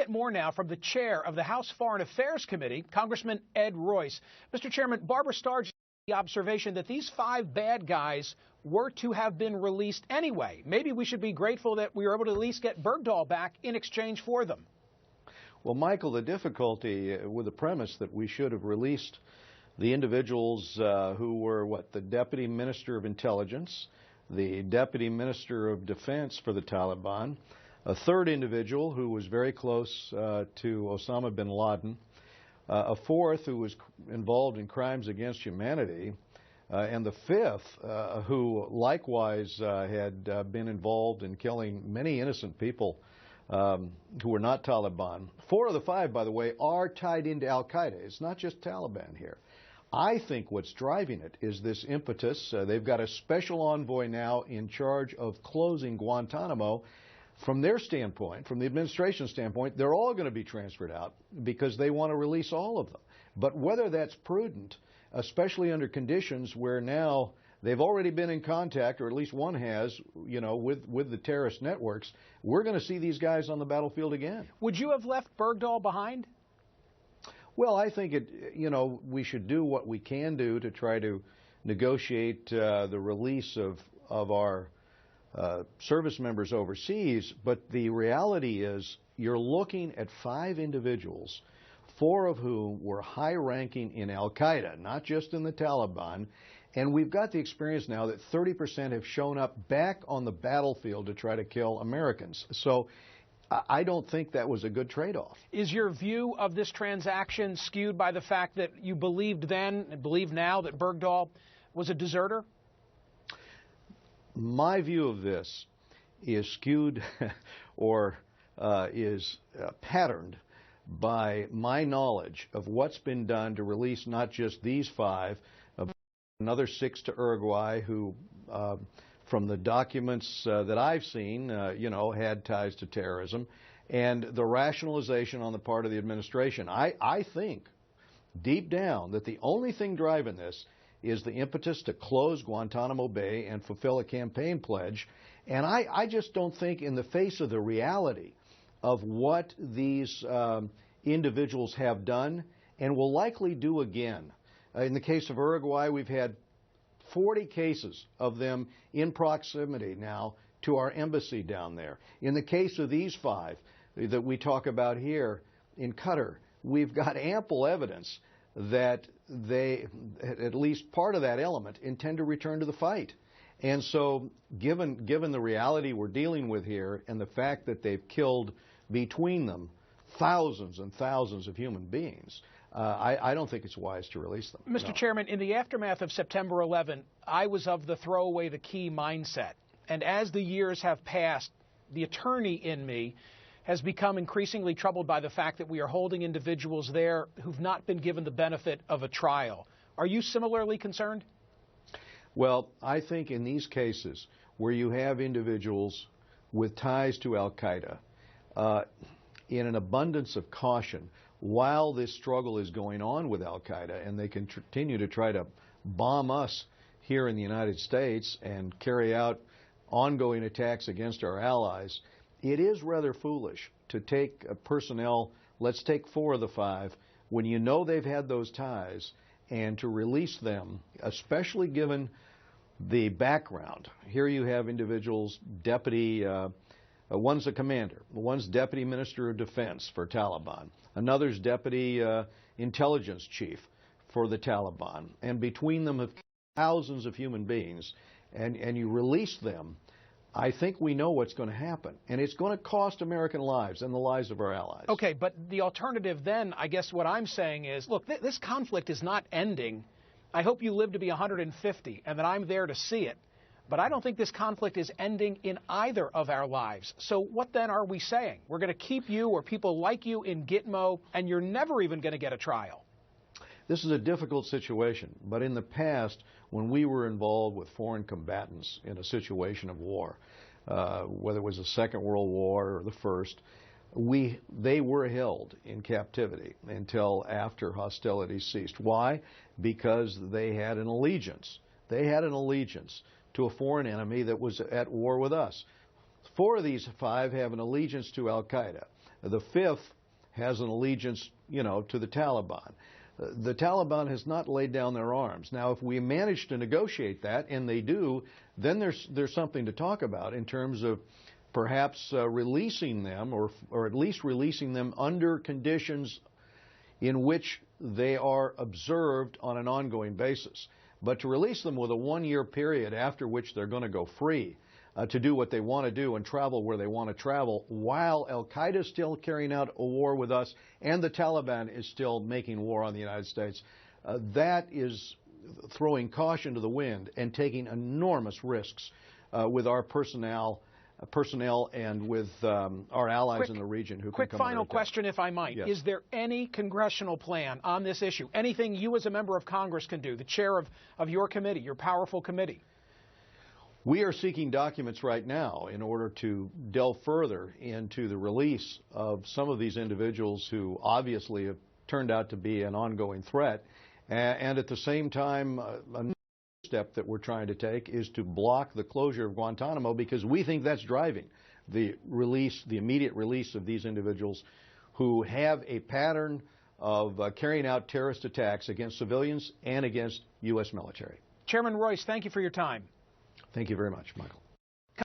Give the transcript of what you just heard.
Get more now from the chair of the House Foreign Affairs Committee, Congressman Ed Royce. Mr. Chairman, Barbara Starr's the observation that these 5 bad guys were to have been released anyway. Maybe we should be grateful that we were able to at least get Bergdahl back in exchange for them. Well, Michael, the difficulty with the premise that we should have released the individuals who were, the Deputy Minister of Intelligence, the Deputy Minister of Defense for the Taliban, a third individual who was very close to Osama bin Laden, a fourth who was involved in crimes against humanity, and the fifth who likewise had been involved in killing many innocent people who were not Taliban. 4 of the 5, by the way, are tied into al-Qaeda. It's not just Taliban here. I think what's driving it is this impetus. They've got a special envoy now in charge of closing Guantanamo. From their standpoint, from the administration's standpoint, they're all going to be transferred out because they want to release all of them. But whether that's prudent, especially under conditions where now they've already been in contact, or at least one has, with the terrorist networks, we're going to see these guys on the battlefield again. Would you have left Bergdahl behind? Well, I think we should do what we can do to try to negotiate the release of our service members overseas, but the reality is you're looking at 5 individuals, 4 of whom were high-ranking in al-Qaeda, not just in the Taliban, and we've got the experience now that 30% have shown up back on the battlefield to try to kill Americans. So I don't think that was a good trade-off. Is your view of this transaction skewed by the fact that you believed then and believe now that Bergdahl was a deserter? My view of this is skewed or is patterned by my knowledge of what's been done to release not just these 5, another 6 to Uruguay who, from the documents that I've seen, had ties to terrorism, and the rationalization on the part of the administration. I think deep down that the only thing driving this is the impetus to close Guantanamo Bay and fulfill a campaign pledge. And I just don't think, in the face of the reality of what these individuals have done and will likely do again. In the case of Uruguay, we've had 40 cases of them in proximity now to our embassy down there. In the case of these 5 that we talk about here in Qatar, we've got ample evidence that they, at least part of that element, intend to return to the fight. And so given the reality we're dealing with here and the fact that they've killed between them thousands and thousands of human beings, I don't think it's wise to release them. Mr. Chairman, in the aftermath of September 11, I was of the throw away the key mindset. And as the years have passed, the attorney in me has become increasingly troubled by the fact that we are holding individuals there who've not been given the benefit of a trial. Are you similarly concerned? Well, I think in these cases where you have individuals with ties to al-Qaeda, in an abundance of caution, while this struggle is going on with al-Qaeda and they can continue to try to bomb us here in the United States and carry out ongoing attacks against our allies, it is rather foolish to take personnel, let's take 4 of the 5, when you know they've had those ties, and to release them, especially given the background. Here you have individuals, one's a commander, one's Deputy Minister of Defense for Taliban, another's Deputy Intelligence Chief for the Taliban, and between them have thousands of human beings, and you release them. I think we know what's going to happen, and it's going to cost American lives and the lives of our allies. Okay, but the alternative then, I guess what I'm saying is, look, this conflict is not ending. I hope you live to be 150 and that I'm there to see it, but I don't think this conflict is ending in either of our lives. So what then are we saying? We're going to keep you or people like you in Gitmo, and you're never even going to get a trial. This is a difficult situation, but in the past, when we were involved with foreign combatants in a situation of war, whether it was the Second World War or the First, they were held in captivity until after hostilities ceased. Why? Because they had an allegiance. They had an allegiance to a foreign enemy that was at war with us. 4 of these 5 have an allegiance to al-Qaeda. The fifth has an allegiance, to the Taliban. The Taliban has not laid down their arms. Now, if we manage to negotiate that, and they do, then there's something to talk about in terms of perhaps releasing them, or at least releasing them under conditions in which they are observed on an ongoing basis. But to release them with a one-year period after which they're going to go free to do what they want to do and travel where they want to travel, while Al-Qaeda is still carrying out a war with us and the Taliban is still making war on the United States, that is throwing caution to the wind and taking enormous risks with our personnel and with our allies in the region who can come Quick final question, if I might. Yes. Is there any congressional plan on this issue? Anything you as a member of Congress can do, the chair of your committee, your powerful committee? We are seeking documents right now in order to delve further into the release of some of these individuals who obviously have turned out to be an ongoing threat. And at the same time, another step that we're trying to take is to block the closure of Guantanamo, because we think that's driving the immediate release of these individuals who have a pattern of carrying out terrorist attacks against civilians and against U.S. military. Chairman Royce, thank you for your time. Thank you very much, Michael.